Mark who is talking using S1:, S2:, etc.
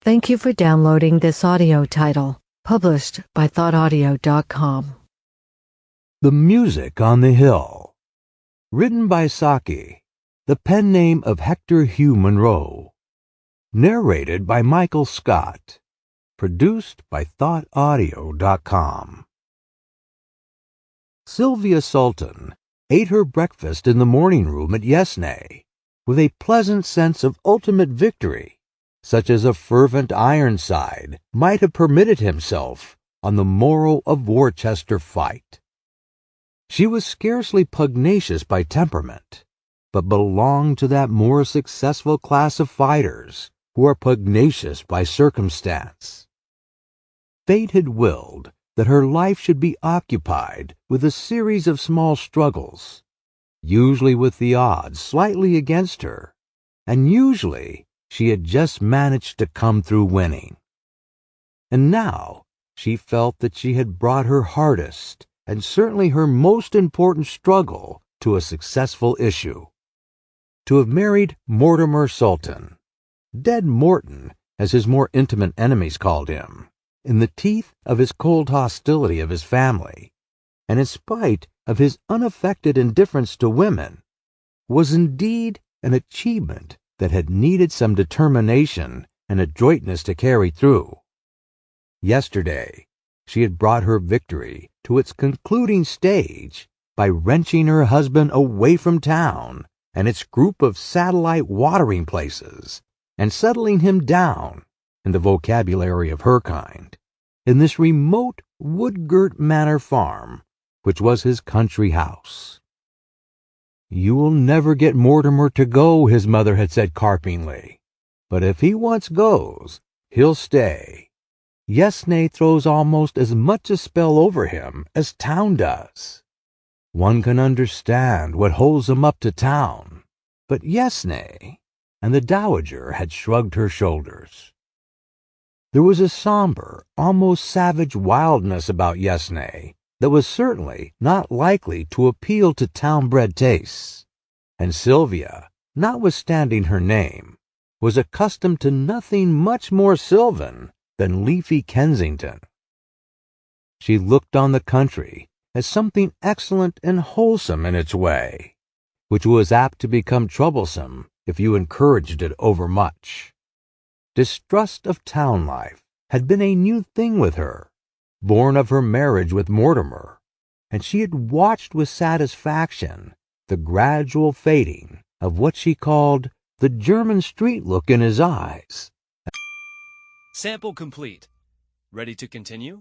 S1: Thank you for downloading this audio title, published by thoughtaudio.com.
S2: The Music on the Hill. Written by Saki, the pen name of Hector Hugh Munro. Narrated by Michael Scott. Produced by thoughtaudio.com. Sylvia Sultan ate her breakfast in the morning room at Yesnay with a pleasant sense of ultimate victory, such as a fervent Ironside might have permitted himself on the morrow of Worcester fight. She was scarcely pugnacious by temperament, but belonged to that more successful class of fighters who are pugnacious by circumstance. Fate had willed that her life should be occupied with a series of small struggles, usually with the odds slightly against her, and usually she had just managed to come through winning. And now she felt that she had brought her hardest and certainly her most important struggle to a successful issue. To have married Mortimer Sultan, Dead Morton, as his more intimate enemies called him, in the teeth of his cold hostility of his family, and in spite of his unaffected indifference to women, was indeed an achievement that had needed some determination and adroitness to carry through. Yesterday, she had brought her victory to its concluding stage by wrenching her husband away from town and its group of satellite watering places, and settling him down, in the vocabulary of her kind, in this remote wood-girt manor farm, which was his country house. "You will never get Mortimer to go," his mother had said carpingly, "but if he once goes, he'll stay. Yesnay throws almost as much a spell over him as town does. One can understand what holds him up to town, but Yesnay," and the dowager had shrugged her shoulders. There was a somber, almost savage wildness about Yesnay that was certainly not likely to appeal to town-bred tastes, and Sylvia, notwithstanding her name, was accustomed to nothing much more sylvan than leafy Kensington. She looked on the country as something excellent and wholesome in its way, which was apt to become troublesome if you encouraged it overmuch. Distrust of town life had been a new thing with her, born of her marriage with Mortimer, and she had watched with satisfaction the gradual fading of what she called the German street look in his eyes.
S3: Sample complete. Ready to continue?